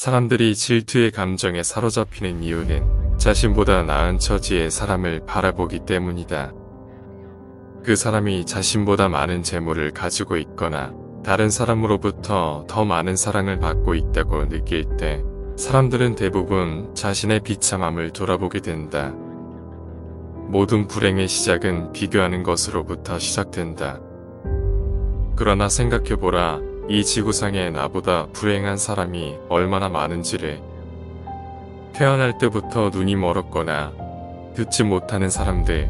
사람들이 질투의 감정에 사로잡히는 이유는 자신보다 나은 처지의 사람을 바라보기 때문이다. 그 사람이 자신보다 많은 재물을 가지고 있거나 다른 사람으로부터 더 많은 사랑을 받고 있다고 느낄 때 사람들은 대부분 자신의 비참함을 돌아보게 된다. 모든 불행의 시작은 비교하는 것으로부터 시작된다. 그러나 생각해보라. 이 지구상에 나보다 불행한 사람이 얼마나 많은지를. 태어날 때부터 눈이 멀었거나 듣지 못하는 사람들,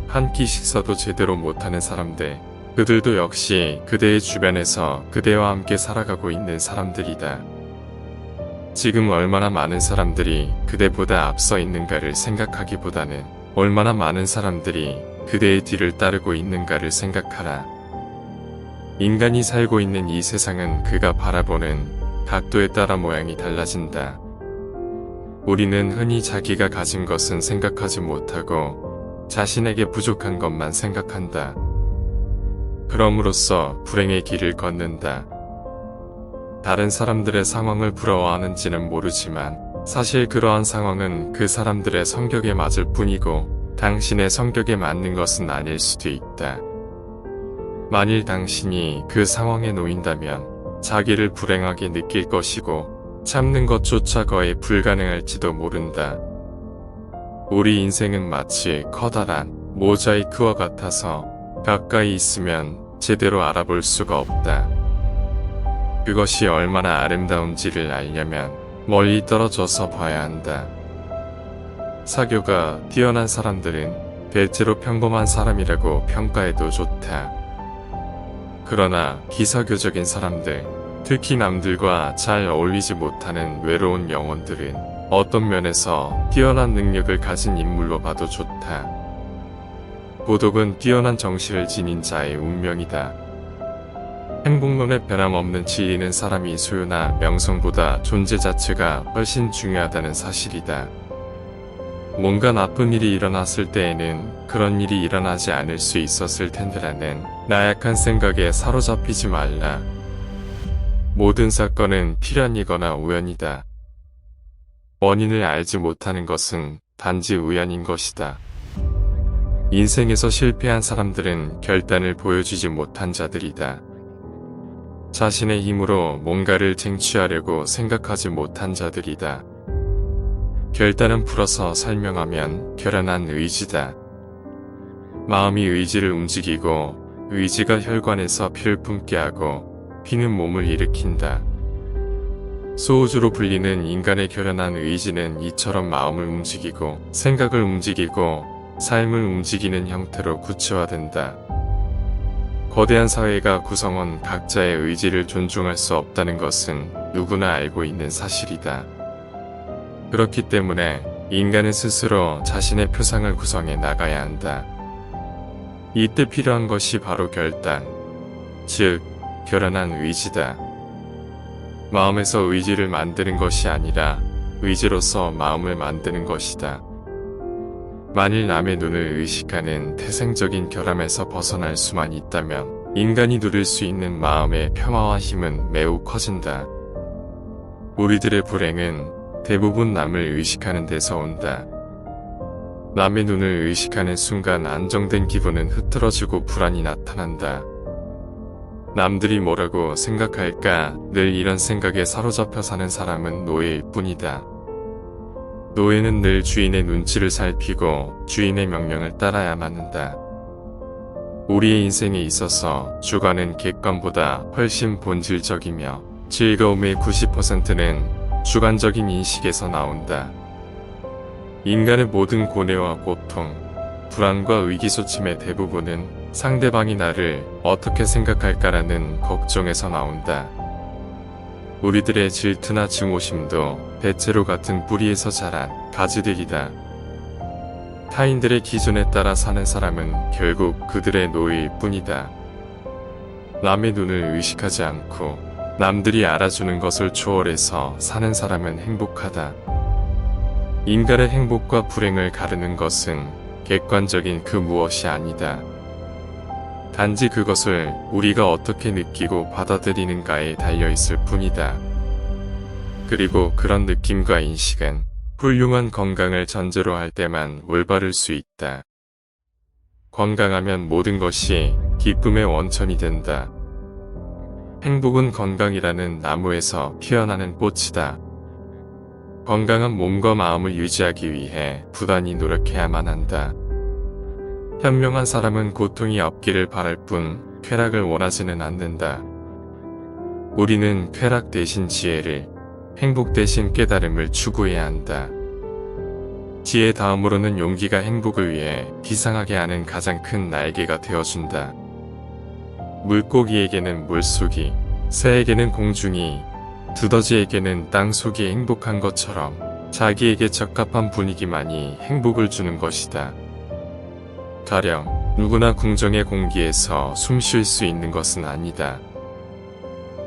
한 끼 식사도 제대로 못하는 사람들, 그들도 역시 그대의 주변에서 그대와 함께 살아가고 있는 사람들이다. 지금 얼마나 많은 사람들이 그대보다 앞서 있는가를 생각하기보다는 얼마나 많은 사람들이 그대의 뒤를 따르고 있는가를 생각하라. 인간이 살고 있는 이 세상은 그가 바라보는 각도에 따라 모양이 달라진다. 우리는 흔히 자기가 가진 것은 생각하지 못하고 자신에게 부족한 것만 생각한다. 그럼으로써 불행의 길을 걷는다. 다른 사람들의 상황을 부러워하는지는 모르지만 사실 그러한 상황은 그 사람들의 성격에 맞을 뿐이고 당신의 성격에 맞는 것은 아닐 수도 있다. 만일 당신이 그 상황에 놓인다면 자기를 불행하게 느낄 것이고 참는 것조차 거의 불가능할지도 모른다. 우리 인생은 마치 커다란 모자이크와 같아서 가까이 있으면 제대로 알아볼 수가 없다. 그것이 얼마나 아름다운지를 알려면 멀리 떨어져서 봐야 한다. 사교가 뛰어난 사람들은 대체로 평범한 사람이라고 평가해도 좋다. 그러나 기사교적인 사람들, 특히 남들과 잘 어울리지 못하는 외로운 영혼들은 어떤 면에서 뛰어난 능력을 가진 인물로 봐도 좋다. 고독은 뛰어난 정신을 지닌 자의 운명이다. 행복론의 변함없는 진리는 사람이 소유나 명성보다 존재 자체가 훨씬 중요하다는 사실이다. 뭔가 나쁜 일이 일어났을 때에는 그런 일이 일어나지 않을 수 있었을 텐데라는 나약한 생각에 사로잡히지 말라. 모든 사건은 필연이거나 우연이다. 원인을 알지 못하는 것은 단지 우연인 것이다. 인생에서 실패한 사람들은 결단을 보여주지 못한 자들이다. 자신의 힘으로 뭔가를 쟁취하려고 생각하지 못한 자들이다. 결단은 풀어서 설명하면 결연한 의지다. 마음이 의지를 움직이고 의지가 혈관에서 피를 뿜게 하고 피는 몸을 일으킨다. 소우주로 불리는 인간의 결연한 의지는 이처럼 마음을 움직이고 생각을 움직이고 삶을 움직이는 형태로 구체화된다. 거대한 사회가 구성원 각자의 의지를 존중할 수 없다는 것은 누구나 알고 있는 사실이다. 그렇기 때문에 인간은 스스로 자신의 표상을 구성해 나가야 한다. 이때 필요한 것이 바로 결단, 즉 결연한 의지다. 마음에서 의지를 만드는 것이 아니라 의지로서 마음을 만드는 것이다. 만일 남의 눈을 의식하는 태생적인 결함에서 벗어날 수만 있다면 인간이 누릴 수 있는 마음의 평화와 힘은 매우 커진다. 우리들의 불행은 대부분 남을 의식하는 데서 온다. 남의 눈을 의식하는 순간 안정된 기분은 흐트러지고 불안이 나타난다. 남들이 뭐라고 생각할까 늘 이런 생각에 사로잡혀 사는 사람은 노예일 뿐이다. 노예는 늘 주인의 눈치를 살피고 주인의 명령을 따라야만 한다. 우리의 인생에 있어서 주관은 객관보다 훨씬 본질적이며 즐거움의 90%는 주관적인 인식에서 나온다. 인간의 모든 고뇌와 고통, 불안과 의기소침의 대부분은 상대방이 나를 어떻게 생각할까라는 걱정에서 나온다. 우리들의 질투나 증오심도 대체로 같은 뿌리에서 자란 가지들이다. 타인들의 기준에 따라 사는 사람은 결국 그들의 노예일 뿐이다. 남의 눈을 의식하지 않고 남들이 알아주는 것을 초월해서 사는 사람은 행복하다. 인간의 행복과 불행을 가르는 것은 객관적인 그 무엇이 아니다. 단지 그것을 우리가 어떻게 느끼고 받아들이는가에 달려있을 뿐이다. 그리고 그런 느낌과 인식은 훌륭한 건강을 전제로 할 때만 올바를 수 있다. 건강하면 모든 것이 기쁨의 원천이 된다. 행복은 건강이라는 나무에서 피어나는 꽃이다. 건강한 몸과 마음을 유지하기 위해 부단히 노력해야만 한다. 현명한 사람은 고통이 없기를 바랄 뿐 쾌락을 원하지는 않는다. 우리는 쾌락 대신 지혜를, 행복 대신 깨달음을 추구해야 한다. 지혜 다음으로는 용기가 행복을 위해 비상하게 하는 가장 큰 날개가 되어준다. 물고기에게는 물속이, 새에게는 공중이, 두더지에게는 땅속이 행복한 것처럼 자기에게 적합한 분위기만이 행복을 주는 것이다. 가령 누구나 궁정의 공기에서 숨 쉴 수 있는 것은 아니다.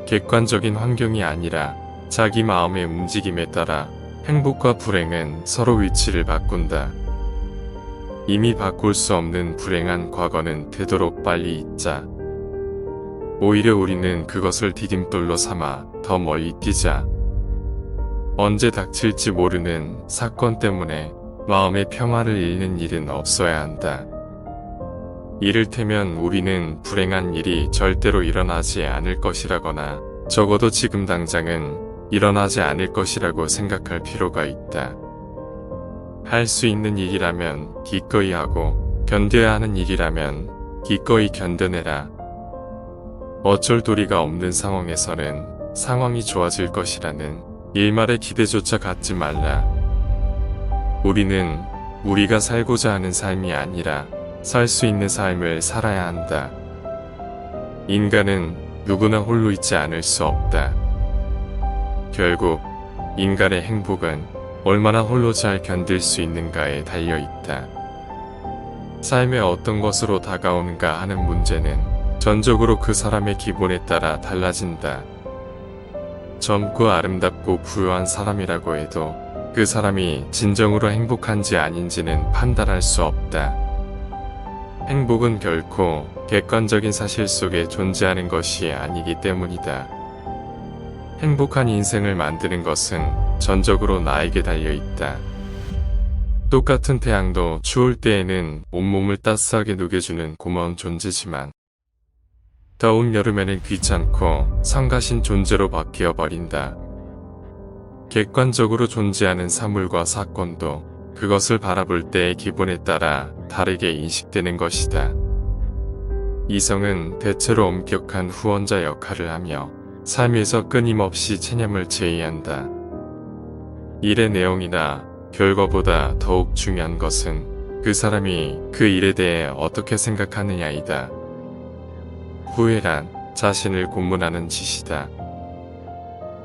객관적인 환경이 아니라 자기 마음의 움직임에 따라 행복과 불행은 서로 위치를 바꾼다. 이미 바꿀 수 없는 불행한 과거는 되도록 빨리 잊자. 오히려 우리는 그것을 디딤돌로 삼아 더 멀리 뛰자. 언제 닥칠지 모르는 사건 때문에 마음의 평화를 잃는 일은 없어야 한다. 이를테면 우리는 불행한 일이 절대로 일어나지 않을 것이라거나 적어도 지금 당장은 일어나지 않을 것이라고 생각할 필요가 있다. 할 수 있는 일이라면 기꺼이 하고 견뎌야 하는 일이라면 기꺼이 견뎌내라. 어쩔 도리가 없는 상황에서는 상황이 좋아질 것이라는 일말의 기대조차 갖지 말라. 우리는 우리가 살고자 하는 삶이 아니라 살 수 있는 삶을 살아야 한다. 인간은 누구나 홀로 있지 않을 수 없다. 결국 인간의 행복은 얼마나 홀로 잘 견딜 수 있는가에 달려있다. 삶의 어떤 것으로 다가오는가 하는 문제는 전적으로 그 사람의 기본에 따라 달라진다. 젊고 아름답고 부유한 사람이라고 해도 그 사람이 진정으로 행복한지 아닌지는 판단할 수 없다. 행복은 결코 객관적인 사실 속에 존재하는 것이 아니기 때문이다. 행복한 인생을 만드는 것은 전적으로 나에게 달려있다. 똑같은 태양도 추울 때에는 온몸을 따스하게 녹여주는 고마운 존재지만 더운 여름에는 귀찮고 성가신 존재로 바뀌어버린다. 객관적으로 존재하는 사물과 사건도 그것을 바라볼 때의 기분에 따라 다르게 인식되는 것이다. 이성은 대체로 엄격한 후원자 역할을 하며 삶에서 끊임없이 체념을 제의한다. 일의 내용이나 결과보다 더욱 중요한 것은 그 사람이 그 일에 대해 어떻게 생각하느냐이다. 후회란 자신을 고문하는 짓이다.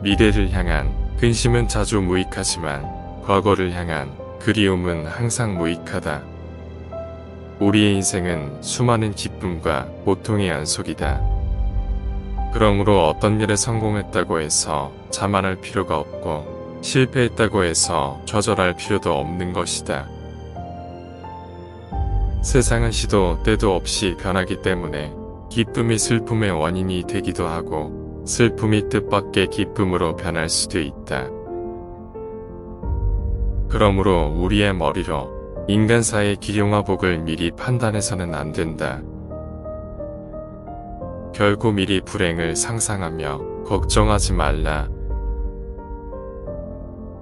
미래를 향한 근심은 자주 무익하지만 과거를 향한 그리움은 항상 무익하다. 우리의 인생은 수많은 기쁨과 고통의 연속이다. 그러므로 어떤 일에 성공했다고 해서 자만할 필요가 없고 실패했다고 해서 좌절할 필요도 없는 것이다. 세상은 시도 때도 없이 변하기 때문에 기쁨이 슬픔의 원인이 되기도 하고 슬픔이 뜻밖의 기쁨으로 변할 수도 있다. 그러므로 우리의 머리로 인간사의 기륭화 복을 미리 판단해서는 안 된다. 결코 미리 불행을 상상하며 걱정하지 말라.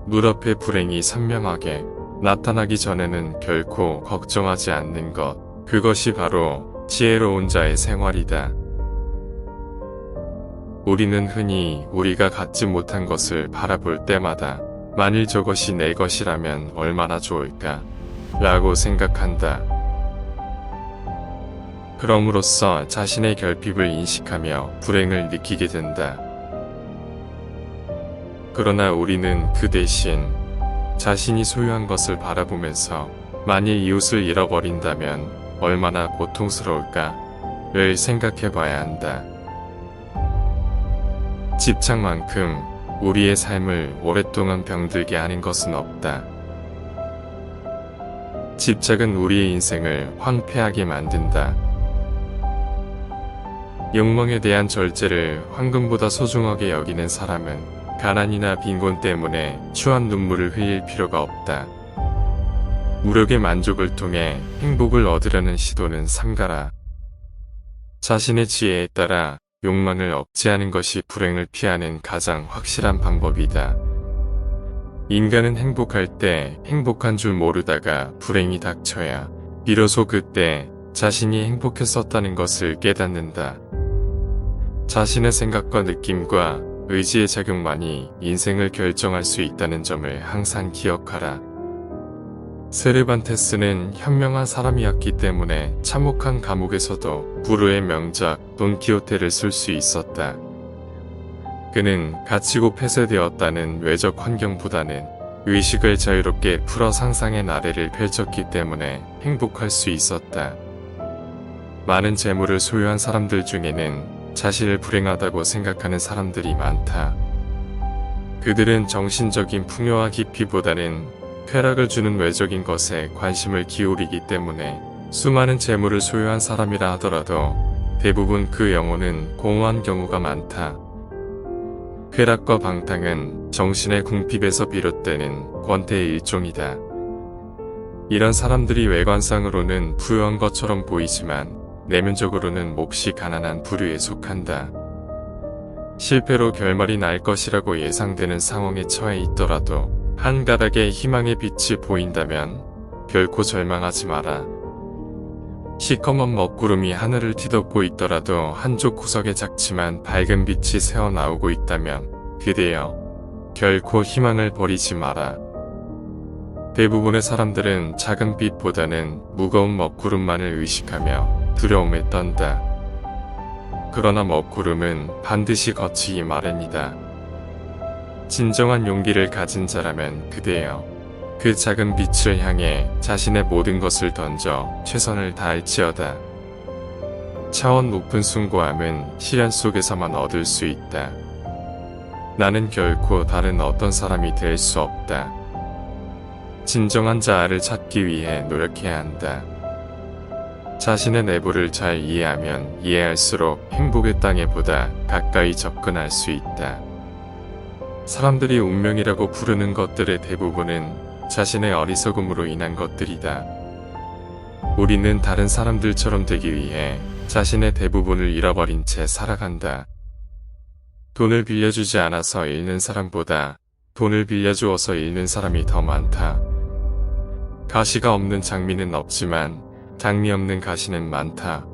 눈앞에 불행이 선명하게 나타나기 전에는 결코 걱정하지 않는 것, 그것이 바로 지혜로운 자의 생활이다. 우리는 흔히 우리가 갖지 못한 것을 바라볼 때마다 만일 저것이 내 것이라면 얼마나 좋을까 라고 생각한다. 그럼으로써 자신의 결핍을 인식하며 불행을 느끼게 된다. 그러나 우리는 그 대신 자신이 소유한 것을 바라보면서 만일 이웃을 잃어버린다면 얼마나 고통스러울까를 생각해 봐야 한다. 집착만큼 우리의 삶을 오랫동안 병들게 하는 것은 없다. 집착은 우리의 인생을 황폐하게 만든다. 욕망에 대한 절제를 황금보다 소중하게 여기는 사람은 가난이나 빈곤 때문에 추한 눈물을 흘릴 필요가 없다. 무력의 만족을 통해 행복을 얻으려는 시도는 삼가라. 자신의 지혜에 따라 욕망을 억제하는 것이 불행을 피하는 가장 확실한 방법이다. 인간은 행복할 때 행복한 줄 모르다가 불행이 닥쳐야 비로소 그때 자신이 행복했었다는 것을 깨닫는다. 자신의 생각과 느낌과 의지의 작용만이 인생을 결정할 수 있다는 점을 항상 기억하라. 세르반테스는 현명한 사람이었기 때문에 참혹한 감옥에서도 불후의 명작 돈키호테를 쓸 수 있었다. 그는 갇히고 폐쇄되었다는 외적 환경보다는 의식을 자유롭게 풀어 상상의 나래를 펼쳤기 때문에 행복할 수 있었다. 많은 재물을 소유한 사람들 중에는 자신을 불행하다고 생각하는 사람들이 많다. 그들은 정신적인 풍요와 깊이보다는 쾌락을 주는 외적인 것에 관심을 기울이기 때문에 수많은 재물을 소유한 사람이라 하더라도 대부분 그 영혼은 공허한 경우가 많다. 쾌락과 방탕은 정신의 궁핍에서 비롯되는 권태의 일종이다. 이런 사람들이 외관상으로는 부유한 것처럼 보이지만 내면적으로는 몹시 가난한 부류에 속한다. 실패로 결말이 날 것이라고 예상되는 상황에 처해 있더라도 한 가닥의 희망의 빛이 보인다면 결코 절망하지 마라. 시커먼 먹구름이 하늘을 뒤덮고 있더라도 한쪽 구석에 작지만 밝은 빛이 새어나오고 있다면 그대여 결코 희망을 버리지 마라. 대부분의 사람들은 작은 빛보다는 무거운 먹구름만을 의식하며 두려움에 떤다. 그러나 먹구름은 반드시 거치기 마련이다. 진정한 용기를 가진 자라면 그대여 그 작은 빛을 향해 자신의 모든 것을 던져 최선을 다할지어다. 차원 높은 숭고함은 시련 속에서만 얻을 수 있다. 나는 결코 다른 어떤 사람이 될 수 없다. 진정한 자아를 찾기 위해 노력해야 한다. 자신의 내부를 잘 이해하면 이해할수록 행복의 땅에 보다 가까이 접근할 수 있다. 사람들이 운명이라고 부르는 것들의 대부분은 자신의 어리석음으로 인한 것들이다. 우리는 다른 사람들처럼 되기 위해 자신의 대부분을 잃어버린 채 살아간다. 돈을 빌려주지 않아서 잃는 사람보다 돈을 빌려주어서 잃는 사람이 더 많다. 가시가 없는 장미는 없지만 장미 없는 가시는 많다.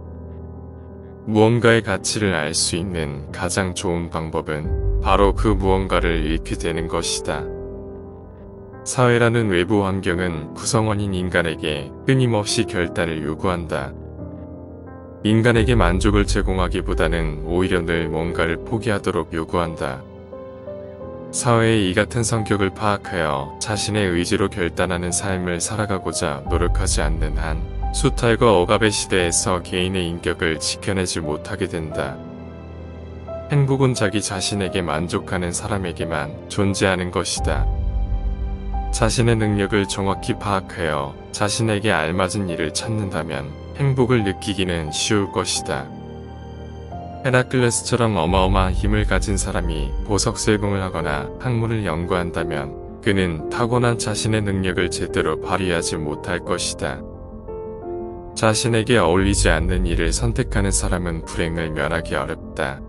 무언가의 가치를 알 수 있는 가장 좋은 방법은 바로 그 무언가를 잃게 되는 것이다. 사회라는 외부 환경은 구성원인 인간에게 끊임없이 결단을 요구한다. 인간에게 만족을 제공하기보다는 오히려 늘 뭔가를 포기하도록 요구한다. 사회의 이 같은 성격을 파악하여 자신의 의지로 결단하는 삶을 살아가고자 노력하지 않는 한 수탈과 억압의 시대에서 개인의 인격을 지켜내지 못하게 된다. 행복은 자기 자신에게 만족하는 사람에게만 존재하는 것이다. 자신의 능력을 정확히 파악하여 자신에게 알맞은 일을 찾는다면 행복을 느끼기는 쉬울 것이다. 헤라클레스처럼 어마어마한 힘을 가진 사람이 보석 세공을 하거나 학문을 연구한다면 그는 타고난 자신의 능력을 제대로 발휘하지 못할 것이다. 자신에게 어울리지 않는 일을 선택하는 사람은 불행을 면하기 어렵다.